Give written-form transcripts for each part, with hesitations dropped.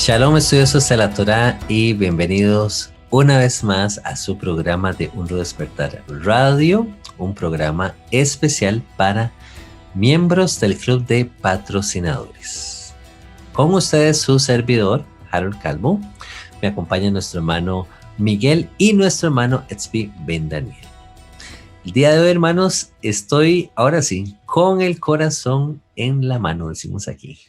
Shalom, estudiosos de la Torá, y bienvenidos una vez más a su programa de Un Nuevo Despertar Radio, un programa especial para miembros del Club de Patrocinadores. Con ustedes su servidor, Harold Calvo, me acompaña nuestro hermano Miguel y nuestro hermano Etzvi Ben Daniel. El día de hoy, hermanos, estoy ahora sí con el corazón en la mano, decimos aquí,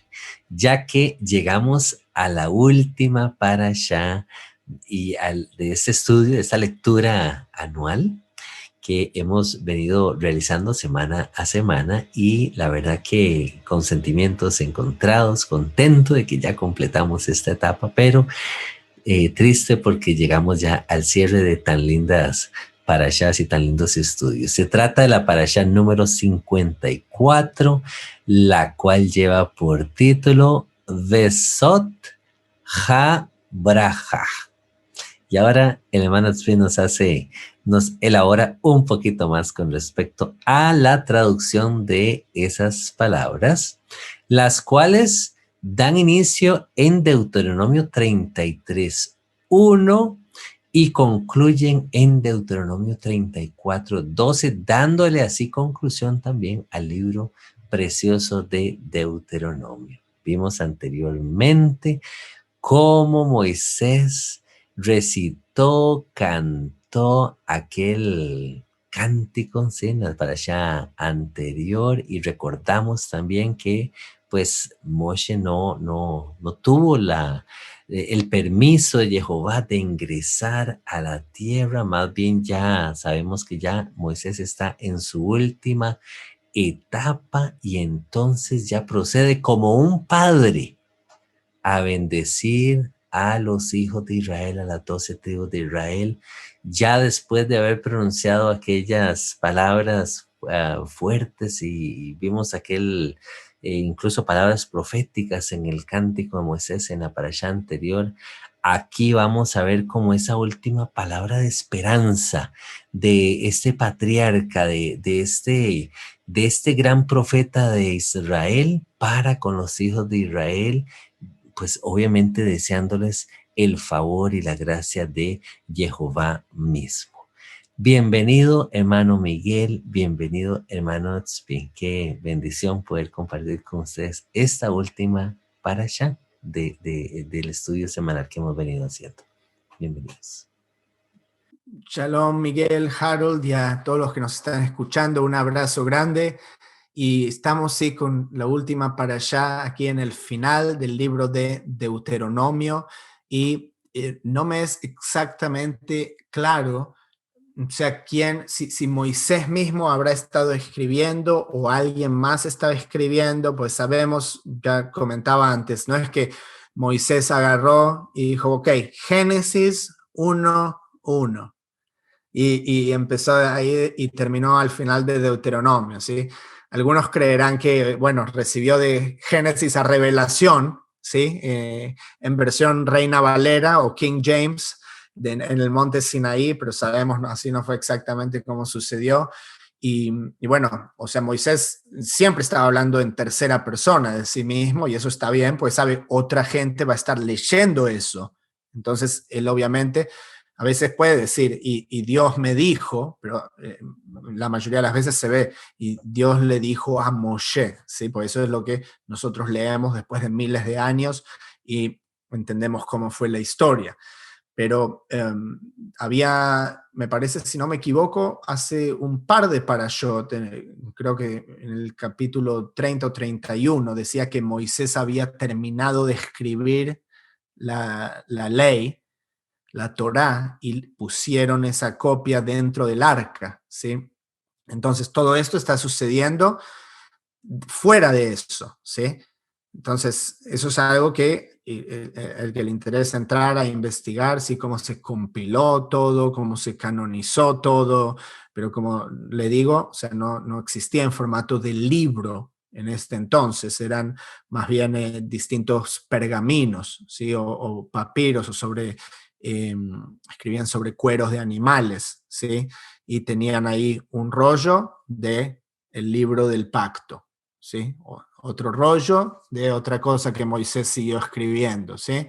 ya que llegamos a la última parashá de este estudio, de esta lectura anual que hemos venido realizando semana a semana, y la verdad que con sentimientos encontrados, contento de que ya completamos esta etapa, pero triste porque llegamos ya al cierre de tan lindas parashás y tan lindos estudios. Se trata de la parashá número 54, la cual lleva por título Vesot HaBraja. Y ahora el hermano Tzvi nos elabora un poquito más con respecto a la traducción de esas palabras, las cuales dan inicio en Deuteronomio 33:1 y concluyen en Deuteronomio 34:12, dándole así conclusión también al libro precioso de Deuteronomio. Vimos anteriormente cómo Moisés recitó, cantó aquel cántico, ¿sí?, en la parashá anterior, y recordamos también que pues Moshe no tuvo el permiso de Jehová de ingresar a la tierra. Más bien ya sabemos que ya Moisés está en su última etapa, y entonces ya procede como un padre a bendecir a los hijos de Israel, a las 12 tribus de Israel, ya después de haber pronunciado aquellas palabras fuertes, y vimos incluso palabras proféticas en el cántico de Moisés en la parashá anterior. Aquí vamos a ver como esa última palabra de esperanza de este patriarca, de este gran profeta de Israel para con los hijos de Israel, pues obviamente deseándoles el favor y la gracia de Jehová mismo. Bienvenido, hermano Miguel, bienvenido, hermano Tzvi. Qué bendición poder compartir con ustedes esta última parashá del estudio semanal que hemos venido haciendo. Bienvenidos. Shalom, Miguel, Harold, y a todos los que nos están escuchando, un abrazo grande. Y estamos sí con la última parashá aquí en el final del libro de Deuteronomio, y no me es exactamente claro, o sea, si Moisés mismo habrá estado escribiendo o alguien más estaba escribiendo. Pues sabemos, ya comentaba antes, no es que Moisés agarró y dijo, ok, Génesis 1:1. Y empezó ahí y terminó al final de Deuteronomio, ¿sí? Algunos creerán que, bueno, recibió de Génesis a Revelación, ¿sí? En versión Reina Valera o King James en el monte Sinaí, pero sabemos, ¿no?, así no fue exactamente como sucedió. Y bueno, o sea, Moisés siempre estaba hablando en tercera persona de sí mismo, y eso está bien, pues sabe, otra gente va a estar leyendo eso. Entonces, él obviamente a veces puede decir, y Dios me dijo, pero la mayoría de las veces se ve, y Dios le dijo a Moshe, ¿sí? Por eso es lo que nosotros leemos después de miles de años y entendemos cómo fue la historia. Pero me parece, si no me equivoco, hace un par de parashot, creo que en el capítulo 30 o 31, decía que Moisés había terminado de escribir la ley, la Torá, y pusieron esa copia dentro del arca, ¿sí? Entonces todo esto está sucediendo fuera de eso, ¿sí? Entonces eso es algo que el que le interesa entrar a investigar, ¿sí?, cómo se compiló todo, cómo se canonizó todo, pero como le digo, o sea, no existía en formato de libro en este entonces, eran más bien distintos pergaminos, ¿sí?, o papiros, o escribían sobre cueros de animales, ¿sí?, y tenían ahí un rollo de el libro del pacto, ¿sí? Otro rollo de otra cosa que Moisés siguió escribiendo, ¿sí?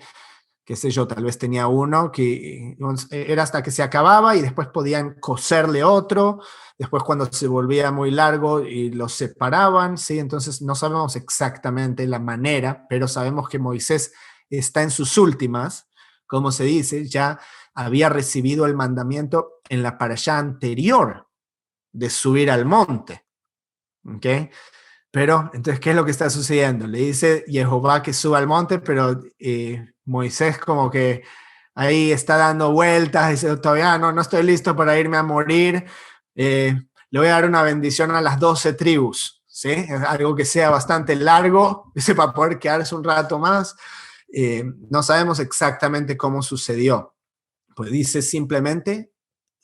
Qué sé yo, tal vez tenía uno que era hasta que se acababa y después podían coserle otro, después cuando se volvía muy largo y los separaban, ¿sí? Entonces no sabemos exactamente la manera, pero sabemos que Moisés está en sus últimas, como se dice, ya había recibido el mandamiento en la parashá anterior de subir al monte, ¿ok? Pero, entonces, ¿qué es lo que está sucediendo? Le dice Jehová que suba al monte, pero Moisés como que ahí está dando vueltas, dice, todavía no estoy listo para irme a morir, le voy a dar una bendición a las 12 tribus, ¿sí? Algo que sea bastante largo, dice, para poder quedarse un rato más. No sabemos exactamente cómo sucedió. Pues dice simplemente,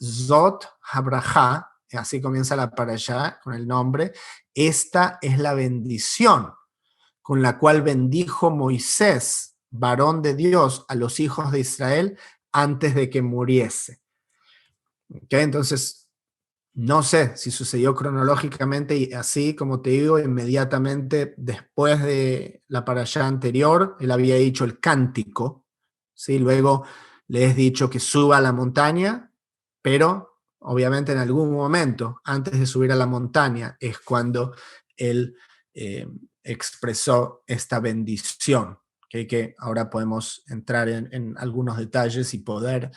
Zot Habrajá, así comienza la parashá con el nombre, esta es la bendición con la cual bendijo Moisés, varón de Dios, a los hijos de Israel antes de que muriese. ¿Okay? Entonces, no sé si sucedió cronológicamente y así, como te digo, inmediatamente después de la parashá anterior, él había dicho el cántico, ¿sí? Luego le he dicho que suba a la montaña, pero obviamente en algún momento, antes de subir a la montaña, es cuando él expresó esta bendición, ¿okay? Que ahora podemos entrar en algunos detalles y poder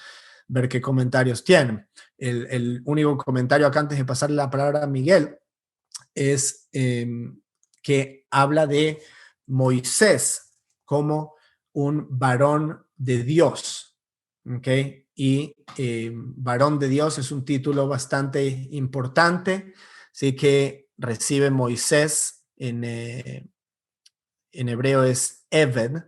ver qué comentarios tienen. El único comentario acá antes de pasarle la palabra a Miguel es que habla de Moisés como un varón de Dios, ¿ok? Y varón de Dios es un título bastante importante, así que recibe Moisés en hebreo es Eved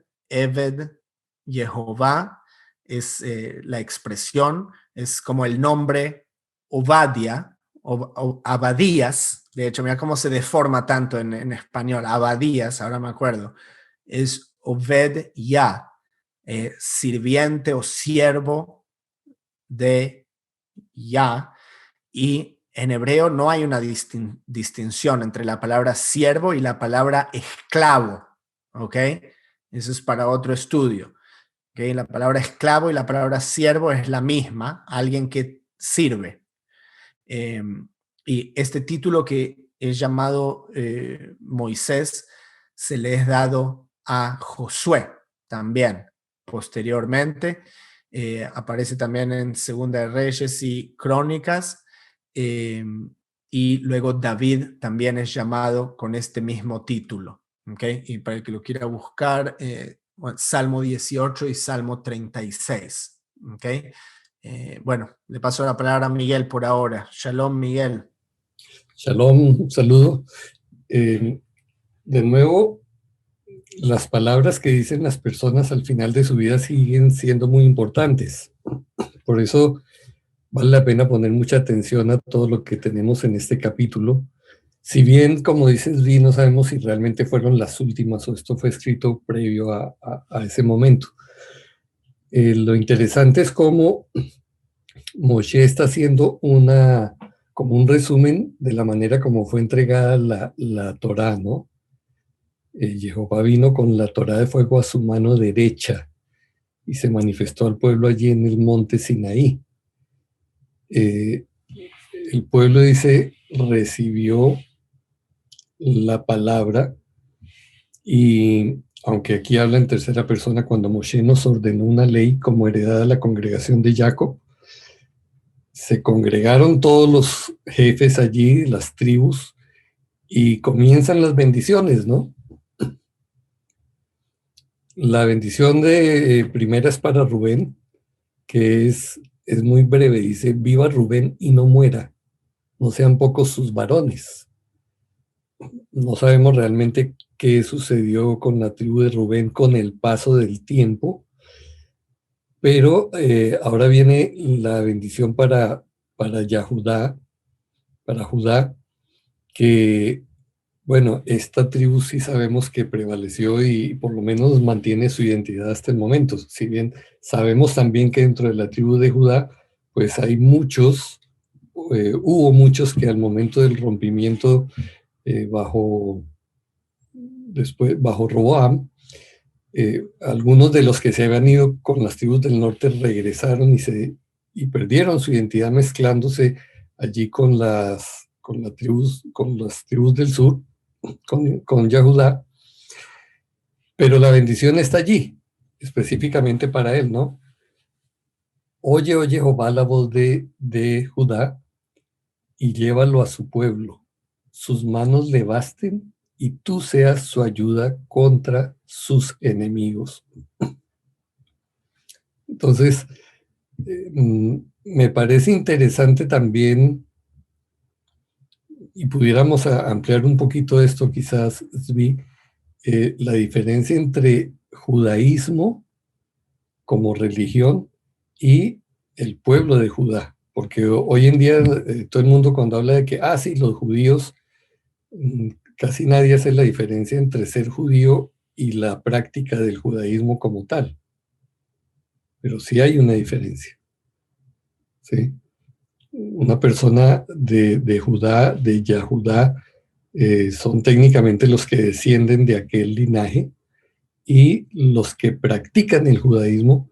Jehová, es la expresión, es como el nombre Obadia, o Abadías, de hecho, mira cómo se deforma tanto en español, Abadías, ahora me acuerdo, es Obed Yah, sirviente o siervo de Yah, y en hebreo no hay una distinción entre la palabra siervo y la palabra esclavo, ¿ok? Eso es para otro estudio, ¿ok? La palabra esclavo y la palabra siervo es la misma, alguien que sirve. Y este título que es llamado Moisés se le es dado a Josué también posteriormente. Aparece también en Segunda de Reyes y Crónicas. Y luego David también es llamado con este mismo título. ¿Okay? Y para el que lo quiera buscar, Salmo 18 y Salmo 36. ¿Okay? Bueno, le paso la palabra a Miguel por ahora. Shalom, Miguel. Shalom, un saludo. De nuevo, las palabras que dicen las personas al final de su vida siguen siendo muy importantes. Por eso vale la pena poner mucha atención a todo lo que tenemos en este capítulo. Si bien, como dices, Vi, no sabemos si realmente fueron las últimas o esto fue escrito previo a ese momento. Lo interesante es cómo Moshe está haciendo como un resumen de la manera como fue entregada la Torá, ¿no? Jehová vino con la Torá de fuego a su mano derecha y se manifestó al pueblo allí en el monte Sinaí. El pueblo dice, recibió la palabra y aunque aquí habla en tercera persona, cuando Moshe nos ordenó una ley como heredad a la congregación de Jacob, se congregaron todos los jefes allí, las tribus, y comienzan las bendiciones, ¿no? La bendición de primera es para Rubén, que es muy breve, dice, viva Rubén y no muera, no sean pocos sus varones. No sabemos realmente qué sucedió con la tribu de Rubén con el paso del tiempo, pero ahora viene la bendición para Yahudá, para Judá, que, bueno, esta tribu sí sabemos que prevaleció y por lo menos mantiene su identidad hasta el momento. Si bien sabemos también que dentro de la tribu de Judá, pues hay muchos, hubo muchos que al momento del rompimiento bajo después bajo Roboam, algunos de los que se habían ido con las tribus del norte regresaron y perdieron su identidad mezclándose allí con las tribus del sur, con Yahudá. Pero la bendición está allí, específicamente para él, ¿no? Oye, oh Jehová, la voz de Judá, y llévalo a su pueblo. Sus manos le basten, y tú seas su ayuda contra sus enemigos. Entonces, me parece interesante también, y pudiéramos ampliar un poquito esto quizás, Zvi, la diferencia entre judaísmo como religión y el pueblo de Judá. Porque hoy en día todo el mundo cuando habla de que, sí, los judíos, casi nadie hace la diferencia entre ser judío y la práctica del judaísmo como tal. Pero sí hay una diferencia. ¿Sí? Una persona de Judá, de Yahudá, son técnicamente los que descienden de aquel linaje, y los que practican el judaísmo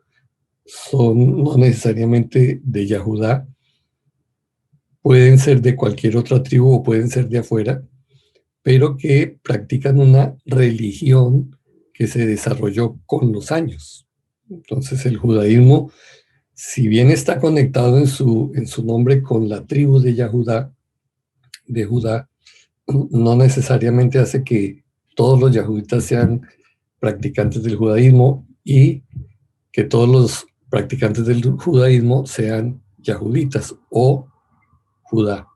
son no necesariamente de Yahudá, pueden ser de cualquier otra tribu o pueden ser de afuera, pero que practican una religión que se desarrolló con los años. Entonces el judaísmo, si bien está conectado en su nombre con la tribu de Yahudá, de Judá, no necesariamente hace que todos los yahuditas sean practicantes del judaísmo y que todos los practicantes del judaísmo sean yahuditas o Judá.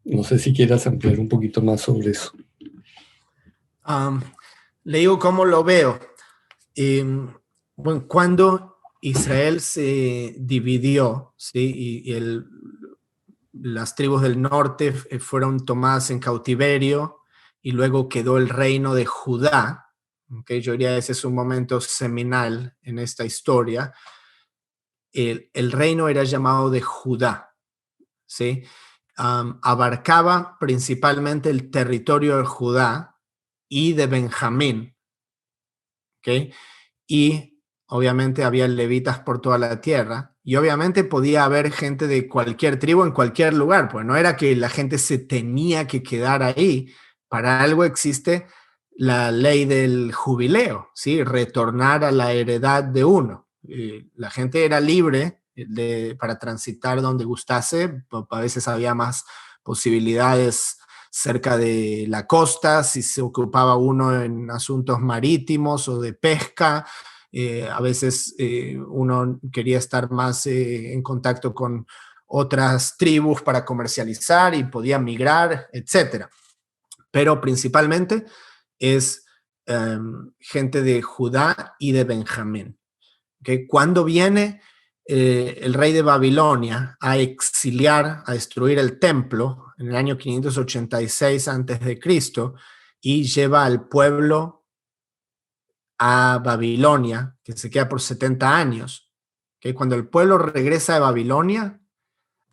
No sé si quieras ampliar un poquito más sobre eso. Le digo cómo lo veo. Bueno, cuando Israel se dividió, ¿sí? y las tribus del norte fueron tomadas en cautiverio y luego quedó el reino de Judá, ¿okay? Yo diría que ese es un momento seminal en esta historia. El reino era llamado de Judá, ¿sí? Abarcaba principalmente el territorio de Judá y de Benjamín, ¿okay? Y obviamente había levitas por toda la tierra, y obviamente podía haber gente de cualquier tribu en cualquier lugar, pues no era que la gente se tenía que quedar ahí. Para algo existe la ley del jubileo, ¿sí? Retornar a la heredad de uno. La gente era libre para transitar donde gustase. A veces había más posibilidades cerca de la costa, si se ocupaba uno en asuntos marítimos o de pesca. A veces uno quería estar más en contacto con otras tribus para comercializar y podía migrar, etc. Pero principalmente es gente de Judá y de Benjamín. ¿Okay? Cuando viene el rey de Babilonia a exiliar, a destruir el templo en el año 586 a.C. y lleva al pueblo a Babilonia, que se queda por 70 años. ¿Okay? Cuando el pueblo regresa de Babilonia,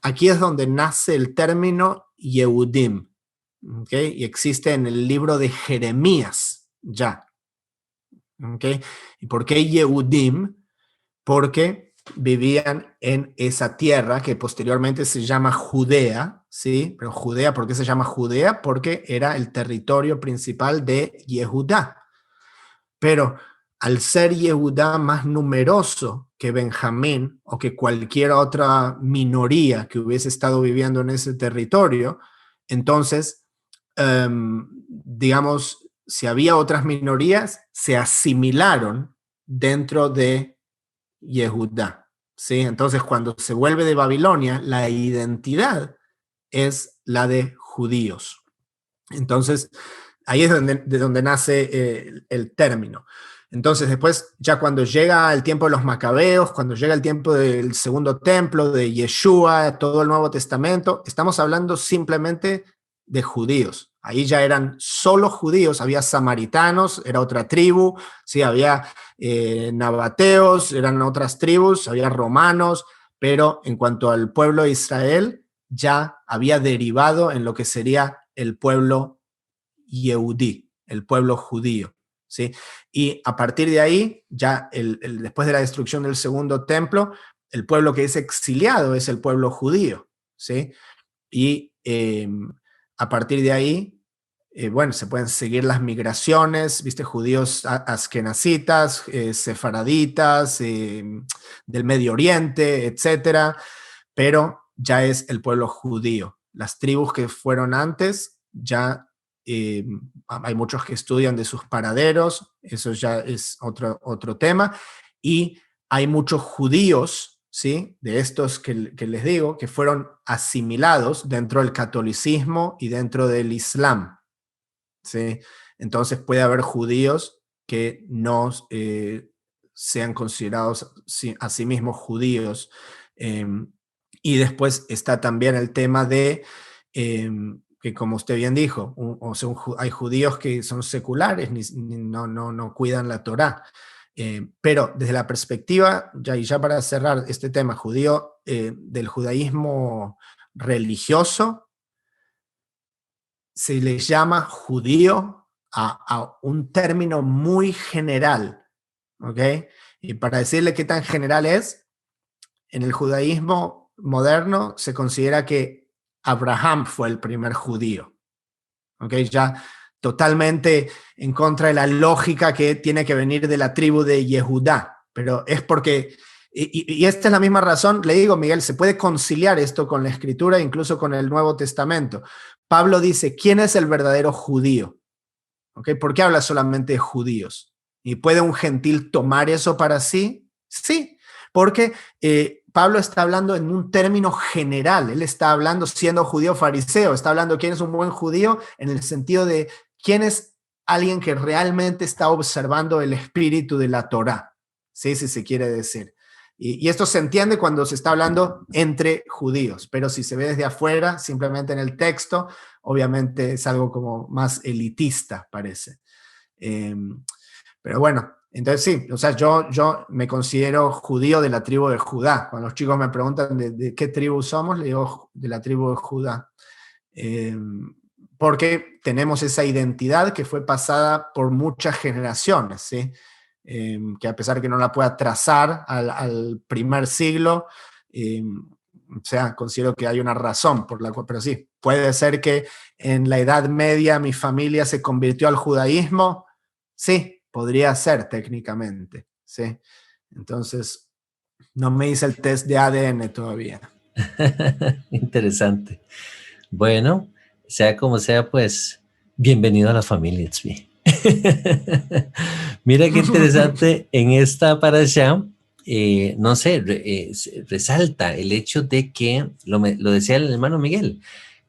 aquí es donde nace el término Yehudim. ¿Okay? Y existe en el libro de Jeremías ya. ¿Okay? ¿Y por qué Yehudim? Porque vivían en esa tierra que posteriormente se llama Judea, ¿sí? Pero Judea, ¿por qué se llama Judea? Porque era el territorio principal de Yehudá. Pero al ser Yehudá más numeroso que Benjamín o que cualquier otra minoría que hubiese estado viviendo en ese territorio, entonces, digamos, si había otras minorías, se asimilaron dentro de Yehudá, ¿sí? Entonces, cuando se vuelve de Babilonia, la identidad es la de judíos. Entonces, ahí es de donde nace el término. Entonces, después, ya cuando llega el tiempo de los macabeos, cuando llega el tiempo del segundo templo, de Yeshua, todo el Nuevo Testamento, estamos hablando simplemente de judíos. Ahí ya eran solo judíos, había samaritanos, era otra tribu, sí, había nabateos, eran otras tribus, había romanos, pero en cuanto al pueblo de Israel, ya había derivado en lo que sería el pueblo Yehudí, el pueblo judío, ¿sí? Y a partir de ahí, ya después de la destrucción del segundo templo, el pueblo que es exiliado es el pueblo judío, ¿sí? Y a partir de ahí, bueno, se pueden seguir las migraciones, viste, judíos askenazitas, sefaraditas, del Medio Oriente, etcétera, pero ya es el pueblo judío. Las tribus que fueron antes, ya hay muchos que estudian de sus paraderos, eso ya es otro tema, y hay muchos judíos, ¿sí? De estos que les digo, que fueron asimilados dentro del catolicismo y dentro del islam, ¿sí? Entonces puede haber judíos que no sean considerados a sí mismos judíos. Y después está también el tema de que, como usted bien dijo, hay judíos que son seculares, no cuidan la Torá. Pero desde la perspectiva, ya para cerrar este tema judío, del judaísmo religioso, se le llama judío a un término muy general, ¿ok? Y para decirle qué tan general es, en el judaísmo moderno se considera que Abraham fue el primer judío, ¿ok? Ya totalmente en contra de la lógica que tiene que venir de la tribu de Yehudá, pero es porque, y esta es la misma razón, le digo, Miguel, se puede conciliar esto con la Escritura, incluso con el Nuevo Testamento. Pablo dice, ¿quién es el verdadero judío? ¿Okay? ¿Por qué habla solamente de judíos? ¿Y puede un gentil tomar eso para sí? Sí, porque Pablo está hablando en un término general. Él está hablando, siendo judío fariseo, está hablando quién es un buen judío en el sentido de quién es alguien que realmente está observando el espíritu de la Torá, ¿sí? Si se quiere decir. Y esto se entiende cuando se está hablando entre judíos, pero si se ve desde afuera, simplemente en el texto, obviamente es algo como más elitista, parece. Pero bueno, entonces sí, o sea, yo me considero judío de la tribu de Judá. Cuando los chicos me preguntan de qué tribu somos, le digo de la tribu de Judá. Porque tenemos esa identidad que fue pasada por muchas generaciones, ¿sí? Que a pesar que no la pueda trazar al primer siglo, o sea, considero que hay una razón por la cual, pero sí, puede ser que en la Edad Media mi familia se convirtió al judaísmo, sí, podría ser técnicamente, ¿sí? Entonces, no me hice el test de ADN todavía. Interesante. Bueno, sea como sea, pues, bienvenido a la familia, Tzvi. Mira qué interesante en esta parashá, no sé, resalta el hecho de que, lo decía el hermano Miguel,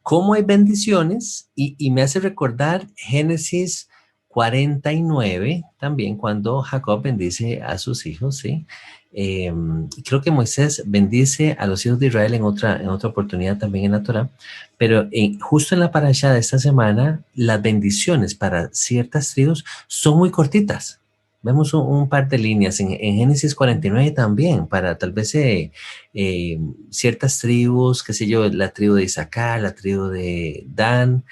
cómo hay bendiciones y me hace recordar Génesis 49, también cuando Jacob bendice a sus hijos, ¿sí? Creo que Moisés bendice a los hijos de Israel en otra oportunidad también en la Torá, pero justo en la parashá de esta semana, las bendiciones para ciertas tribus son muy cortitas. Vemos un par de líneas en Génesis 49 también, para tal vez ciertas tribus, qué sé yo, la tribu de Isaacar, la tribu de Dan,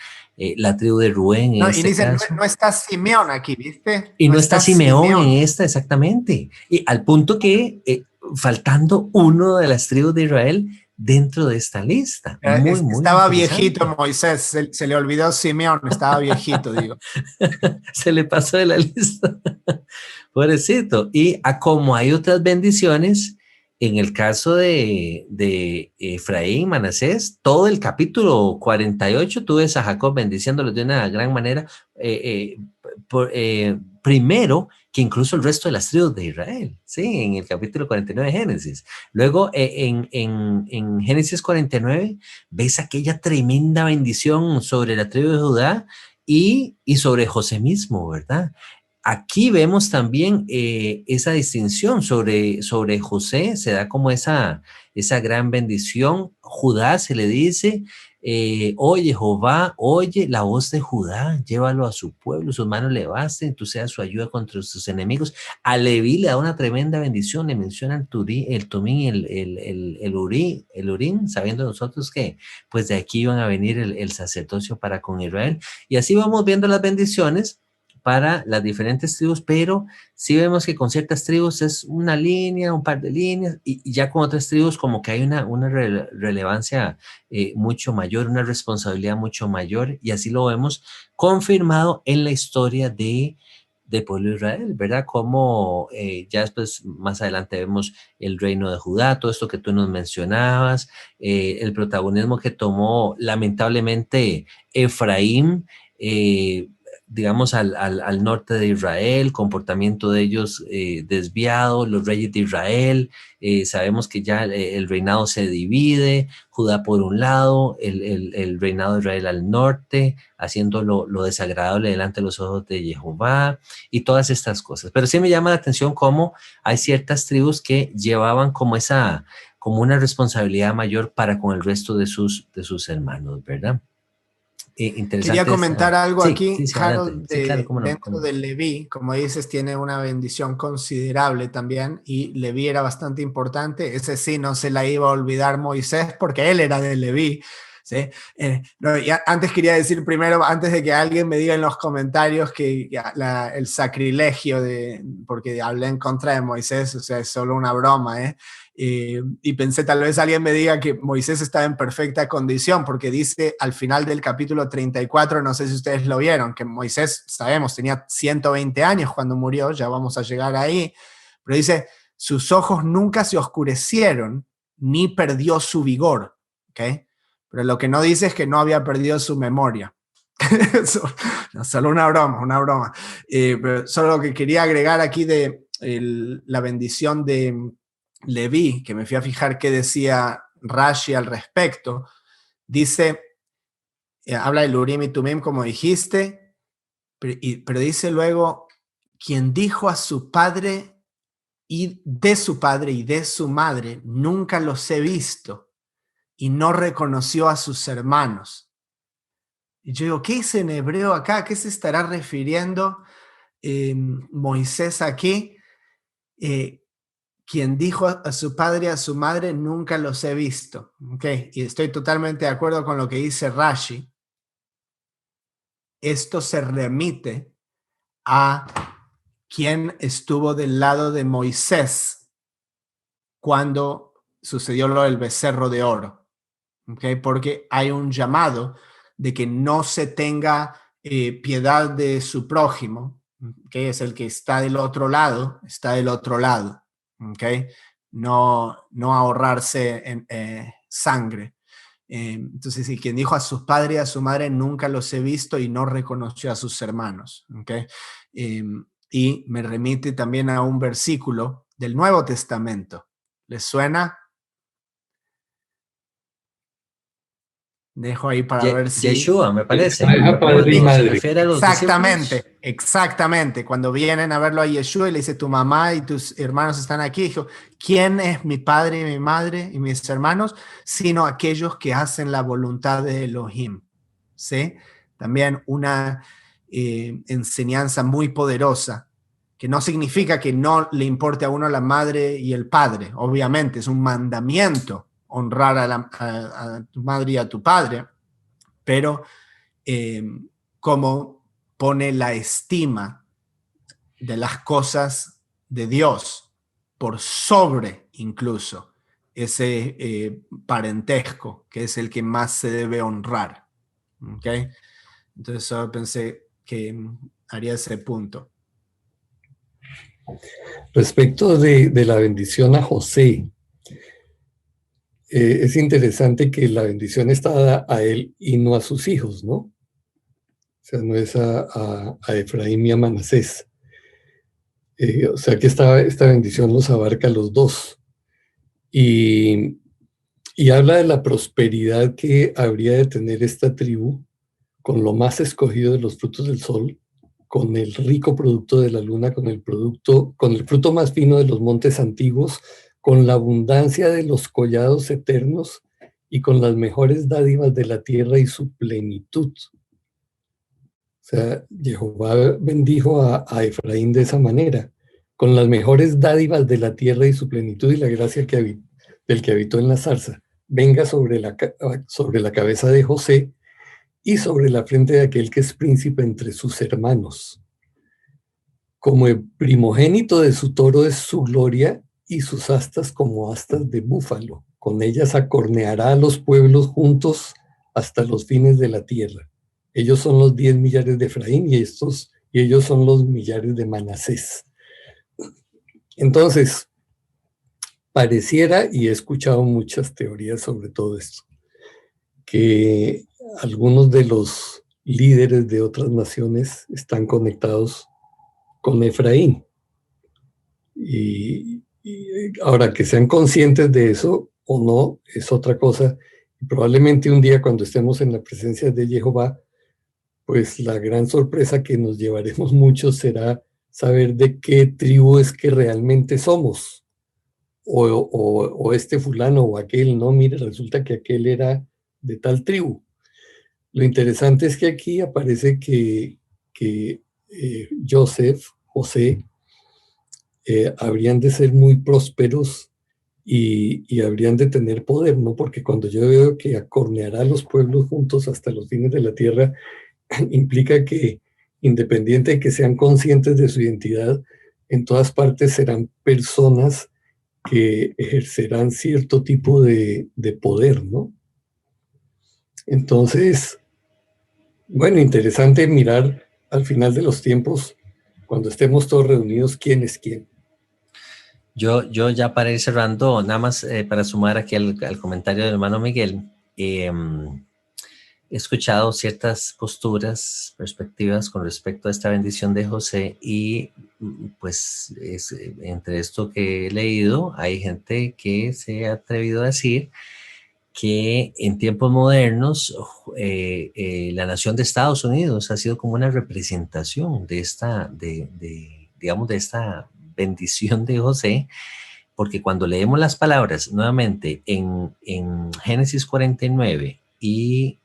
la tribu de Rubén. No, y dice, no está Simeón aquí, ¿viste? Y no está Simeón en esta, exactamente. Y al punto que faltando uno de las tribus de Israel dentro de esta lista. Muy estaba viejito Moisés, se le olvidó Simeón, estaba viejito, digo. Se le pasó de la lista. Pobrecito. Y como hay otras bendiciones, en el caso de Efraín, Manasés, todo el capítulo 48, tú ves a Jacob bendiciéndolos de una gran manera, primero que incluso el resto de las tribus de Israel, ¿sí? En el capítulo 49 de Génesis. Luego, en Génesis 49, ves aquella tremenda bendición sobre la tribu de Judá y sobre José mismo, ¿verdad? Aquí vemos también esa distinción sobre José, se da como esa gran bendición. Judá se le dice, oye Jehová, oye la voz de Judá, llévalo a su pueblo, sus manos le basten, tú seas su ayuda contra sus enemigos. A Leví le da una tremenda bendición, le menciona el Tumín, el Urín, sabiendo nosotros que pues de aquí iban a venir el sacerdocio para con Israel. Y así vamos viendo las bendiciones. para las diferentes tribus, pero sí vemos que con ciertas tribus es una línea, un par de líneas, y ya con otras tribus como que hay una relevancia mucho mayor, una responsabilidad mucho mayor, y así lo vemos confirmado en la historia de pueblo de Israel, ¿verdad? Como ya después, más adelante vemos el reino de Judá, todo esto que tú nos mencionabas, el protagonismo que tomó lamentablemente Efraín, digamos, al norte de Israel, comportamiento de ellos desviado, los reyes de Israel, sabemos que ya el reinado se divide, Judá por un lado, el reinado de Israel al norte, haciendo lo desagradable delante de los ojos de Jehová y todas estas cosas. Pero sí me llama la atención cómo hay ciertas tribus que llevaban como una responsabilidad mayor para con el resto de sus hermanos, ¿verdad? Quería comentar algo sí, aquí, sí, Harold, sí, claro, cómo no, dentro de Leví, como dices, tiene una bendición considerable también, y Leví era bastante importante. Ese sí, no se la iba a olvidar Moisés porque él era de Leví. ¿Sí? No, antes quería decir primero, antes de que alguien me diga en los comentarios que el sacrilegio porque hablé en contra de Moisés, o sea, es solo una broma, ¿eh? Y pensé, tal vez alguien me diga que Moisés estaba en perfecta condición, porque dice al final del capítulo 34, no sé si ustedes lo vieron, que Moisés, sabemos, tenía 120 años cuando murió, ya vamos a llegar ahí, pero dice, sus ojos nunca se oscurecieron, ni perdió su vigor, ¿ok? Pero lo que no dice es que no había perdido su memoria. Solo una broma, una broma. Pero solo lo que quería agregar aquí de la bendición de Leví, que me fui a fijar qué decía Rashi al respecto, dice, habla del Urim y Tumim como dijiste, pero dice luego, quien dijo a su padre y de su madre, nunca los he visto, y no reconoció a sus hermanos. Y yo digo, ¿qué es en hebreo acá? ¿A qué se estará refiriendo Moisés aquí? Quien dijo a su padre y a su madre, nunca los he visto. Okay. Y estoy totalmente de acuerdo con lo que dice Rashi. Esto se remite a quien estuvo del lado de Moisés cuando sucedió lo del becerro de oro. Okay. Porque hay un llamado de que no se tenga piedad de su prójimo, que es el que está del otro lado, está del otro lado. Okay. No ahorrarse sangre. Entonces, y quien dijo a sus padres y a su madre, nunca los he visto, y no reconoció a sus hermanos. Okay. Y me remite también a un versículo del Nuevo Testamento. ¿Les suena? Dejo ahí para ver si... Yeshua, me parece. Padre y madre. Exactamente. Cuando vienen a verlo a Yeshua y le dice, tu mamá y tus hermanos están aquí, dijo, ¿quién es mi padre y mi madre y mis hermanos? Sino aquellos que hacen la voluntad de Elohim. ¿Sí? También una enseñanza muy poderosa, que no significa que no le importe a uno la madre y el padre. Obviamente, es un mandamiento honrar a tu madre y a tu padre, pero como pone la estima de las cosas de Dios por sobre incluso ese parentesco, que es el que más se debe honrar. ¿Okay? Entonces solo pensé que haría ese punto. Respecto de la bendición a José, es interesante que la bendición está dada a él y no a sus hijos, ¿no? O sea, no es a Efraín y a Manasés. O sea que esta bendición los abarca a los dos. Y habla de la prosperidad que habría de tener esta tribu con lo más escogido de los frutos del sol, con el rico producto de la luna, con el fruto más fino de los montes antiguos, con la abundancia de los collados eternos y con las mejores dádivas de la tierra y su plenitud. O sea, Jehová bendijo a Efraín de esa manera, con las mejores dádivas de la tierra y su plenitud, y la gracia del que habitó en la zarza venga sobre la cabeza de José y sobre la frente de aquel que es príncipe entre sus hermanos. como el primogénito de su toro es su gloria, y sus astas como astas de búfalo. Con ellas acorneará a los pueblos juntos hasta los fines de la tierra. Ellos son los 10 millares de Efraín y ellos son los millares de Manasés. Entonces, pareciera, y he escuchado muchas teorías sobre todo esto, que algunos de los líderes de otras naciones están conectados con Efraín. Y ahora, que sean conscientes de eso o no es otra cosa. Y probablemente un día, cuando estemos en la presencia de Jehová, pues la gran sorpresa que nos llevaremos muchos será saber de qué tribu es que realmente somos. O este fulano o aquel, no, mire, resulta que aquel era de tal tribu. Lo interesante es que aquí aparece que José, habrían de ser muy prósperos y habrían de tener poder, ¿no? Porque cuando yo veo que acorneará a los pueblos juntos hasta los fines de la tierra, implica que, independiente de que sean conscientes de su identidad, en todas partes serán personas que ejercerán cierto tipo de poder, ¿no? Entonces, bueno, interesante mirar al final de los tiempos, cuando estemos todos reunidos, quién es quién. Yo ya para ir cerrando, nada más para sumar aquí al comentario del hermano Miguel, he escuchado ciertas posturas, perspectivas con respecto a esta bendición de José y pues entre esto que he leído hay gente que se ha atrevido a decir que en tiempos modernos la nación de Estados Unidos ha sido como una representación de esta, digamos, de esta bendición de José, porque cuando leemos las palabras nuevamente en Génesis 49 y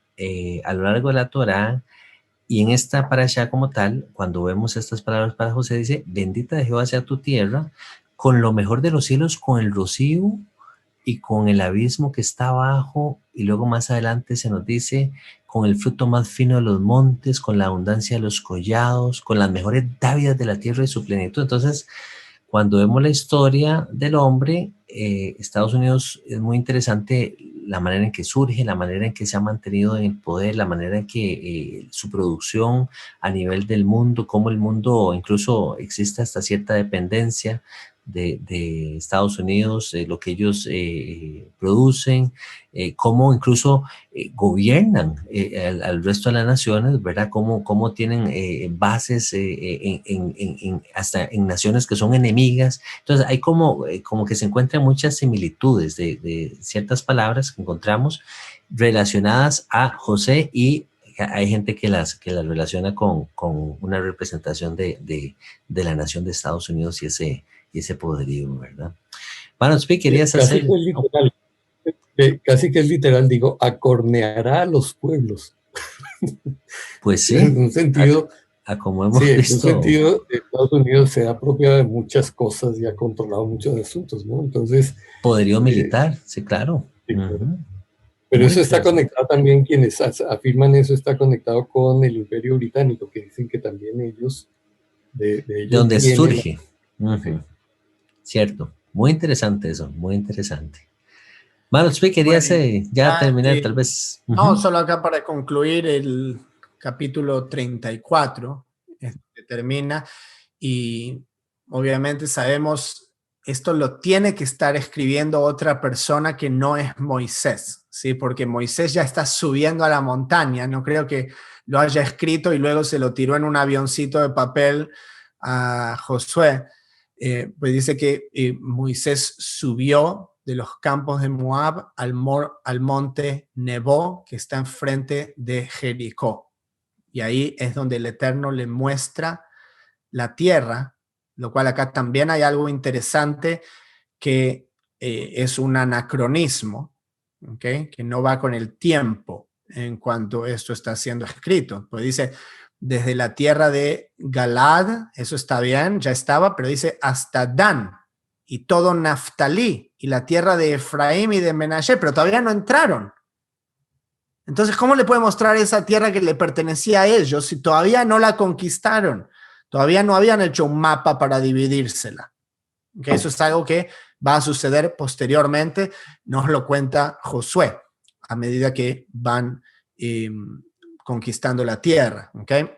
a lo largo de la Torá y en esta parashá como tal, cuando vemos estas palabras para José, dice, bendita de Jehová sea tu tierra, con lo mejor de los cielos, con el rocío y con el abismo que está abajo, y luego más adelante se nos dice, con el fruto más fino de los montes, con la abundancia de los collados, con las mejores dávidas de la tierra y su plenitud. Entonces, cuando vemos la historia del hombre, Estados Unidos es muy interesante la manera en que surge, la manera en que se ha mantenido en el poder, la manera en que su producción a nivel del mundo, cómo el mundo incluso existe hasta cierta dependencia de Estados Unidos, lo que ellos producen, cómo incluso gobiernan al resto de las naciones, ¿verdad? Cómo tienen bases hasta en naciones que son enemigas. Entonces hay como que se encuentran muchas similitudes de ciertas palabras que encontramos relacionadas a José y hay gente que las relaciona con una representación de la nación de Estados Unidos y ese poderío, ¿verdad? Bueno, Speak, querías hacer... Casi que es literal, digo, acorneará a los pueblos. Pues sí. En un sentido, como hemos visto. En un sentido, Estados Unidos se ha apropiado de muchas cosas y ha controlado muchos asuntos, ¿no? Entonces... Poderío militar, sí, claro. Sí, claro. Pero eso está conectado también, quienes afirman eso, está conectado con el Imperio Británico, que dicen que también ellos... De donde surge. Sí. Cierto. Muy interesante eso, muy interesante. Bueno, querías ya terminar tal vez. No, solo acá para concluir el capítulo 34, termina, y obviamente sabemos, esto lo tiene que estar escribiendo otra persona que no es Moisés, ¿sí? Porque Moisés ya está subiendo a la montaña, no creo que lo haya escrito y luego se lo tiró en un avioncito de papel a Josué. Pues dice que Moisés subió de los campos de Moab al monte Nebo, que está enfrente de Jericó. Y ahí es donde el Eterno le muestra la tierra, lo cual acá también hay algo interesante que es un anacronismo, ¿okay? Que no va con el tiempo en cuanto esto está siendo escrito. Pues dice, desde la tierra de Galad, eso está bien, ya estaba, pero dice hasta Dan y todo Naftalí y la tierra de Efraín y de Menashe, pero todavía no entraron. Entonces, ¿cómo le puede mostrar esa tierra que le pertenecía a ellos si todavía no la conquistaron? Todavía no habían hecho un mapa para dividírsela. ¿Okay? Eso es algo que va a suceder posteriormente, nos lo cuenta Josué, a medida que van conquistando la tierra. ¿Okay?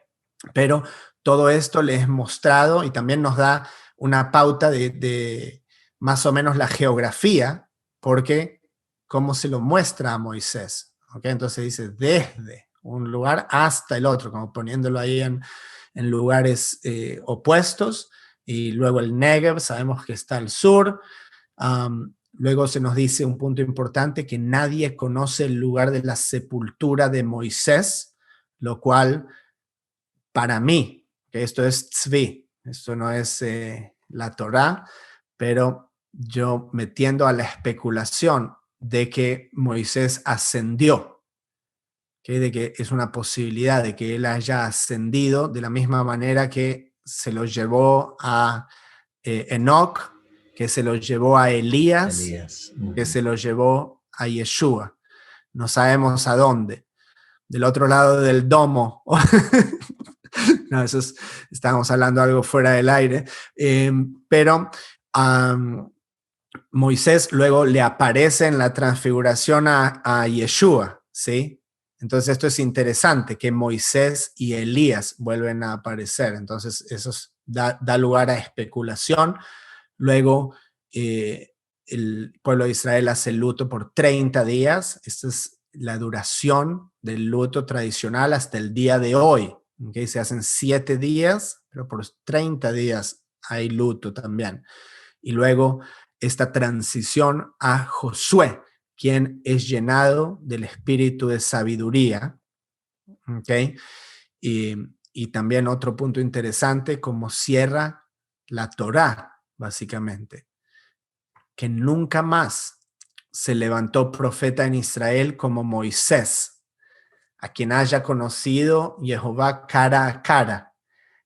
Pero todo esto les es mostrado y también nos da una pauta de más o menos la geografía, porque cómo se lo muestra a Moisés. ¿Okay? Entonces dice, desde un lugar hasta el otro, como poniéndolo ahí en lugares opuestos, y luego el Negev, sabemos que está al sur. Luego se nos dice un punto importante, que nadie conoce el lugar de la sepultura de Moisés, lo cual para mí, que esto es tzvi, esto no es la Torá, pero yo me tiendo a la especulación de que Moisés ascendió, ¿okay? De que es una posibilidad de que él haya ascendido de la misma manera que se lo llevó a Enoc, que se lo llevó a Elías. Que se lo llevó a Yeshua. No sabemos a dónde. Del otro lado del domo. No, eso es, estábamos hablando algo fuera del aire. Pero Moisés luego le aparece en la transfiguración a Yeshua, ¿sí? Entonces esto es interesante, que Moisés y Elías vuelven a aparecer. Entonces eso da lugar a especulación. Luego el pueblo de Israel hace luto por 30 días. Esta es la duración del luto tradicional hasta el día de hoy. ¿Okay? Se hacen 7 días, pero por 30 días hay luto también. Y luego esta transición a Josué, quien es llenado del espíritu de sabiduría. ¿Okay? Y también otro punto interesante, como cierra la Torá, básicamente, que nunca más se levantó profeta en Israel como Moisés, a quien haya conocido Jehová cara a cara.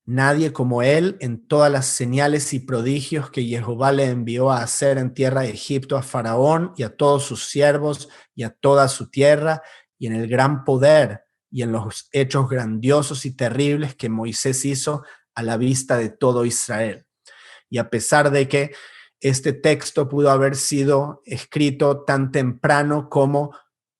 Nadie como él en todas las señales y prodigios que Jehová le envió a hacer en tierra de Egipto a Faraón y a todos sus siervos y a toda su tierra, y en el gran poder y en los hechos grandiosos y terribles que Moisés hizo a la vista de todo Israel. Y a pesar de que este texto pudo haber sido escrito tan temprano como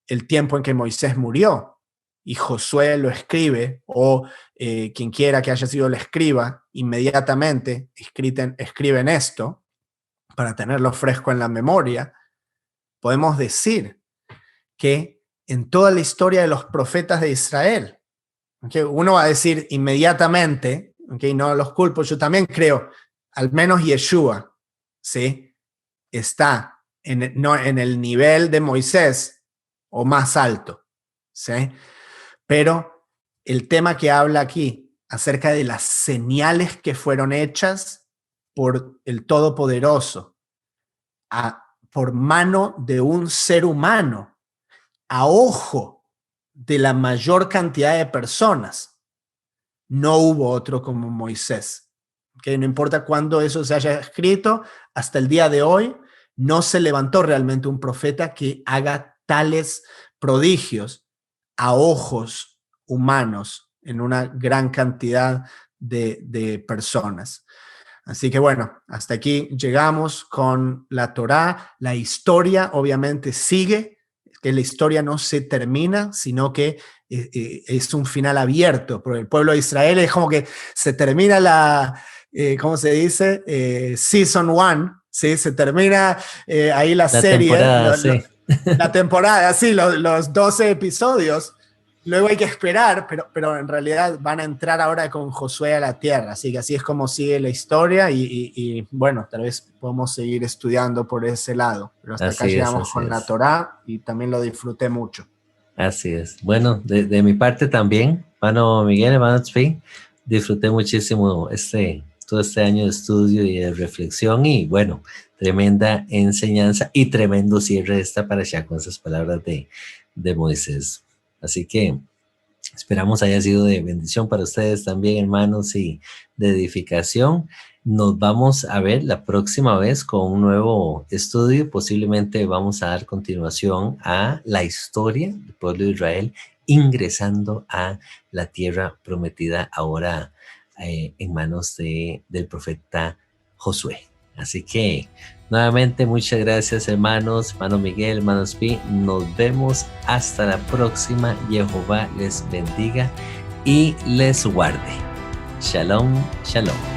el tiempo en que Moisés murió, y Josué lo escribe, o quien quiera que haya sido el escriba, inmediatamente escriben esto, para tenerlo fresco en la memoria, podemos decir que en toda la historia de los profetas de Israel, ¿okay? Uno va a decir inmediatamente, ¿okay? No los culpo, yo también creo, al menos Yeshua, ¿sí? Está no en el nivel de Moisés o más alto, ¿sí? Pero el tema que habla aquí acerca de las señales que fueron hechas por el Todopoderoso, por mano de un ser humano, a ojo de la mayor cantidad de personas, no hubo otro como Moisés. ¿Okay? No importa cuándo eso se haya escrito, hasta el día de hoy no se levantó realmente un profeta que haga tales prodigios a ojos humanos en una gran cantidad de personas. Así que bueno, hasta aquí llegamos con la Torá. La historia obviamente sigue, que la historia no se termina, sino que es un final abierto, porque el pueblo de Israel es como que se termina ¿cómo se dice? Season 1, ¿sí? Se termina ahí la serie. Temporada, sí. La temporada, sí, los 12 episodios. Luego hay que esperar, pero en realidad van a entrar ahora con Josué a la tierra. Así que así es como sigue la historia y bueno, tal vez podemos seguir estudiando por ese lado. Pero hasta acá llegamos con la Torá y también lo disfruté mucho. Así es. Bueno, de mi parte también, hermano Miguel, hermano Tzvi, disfruté muchísimo todo este año de estudio y de reflexión y bueno, tremenda enseñanza y tremendo cierre de esta parashá con esas palabras de Moisés. Así que esperamos haya sido de bendición para ustedes también, hermanos, y de edificación. Nos vamos a ver la próxima vez con un nuevo estudio. Posiblemente vamos a dar continuación a la historia del pueblo de Israel ingresando a la tierra prometida ahora en manos del profeta Josué. Así que nuevamente muchas gracias, hermanos Miguel, hermanos Pi. Nos vemos hasta la próxima. Jehová les bendiga y les guarde. Shalom, shalom.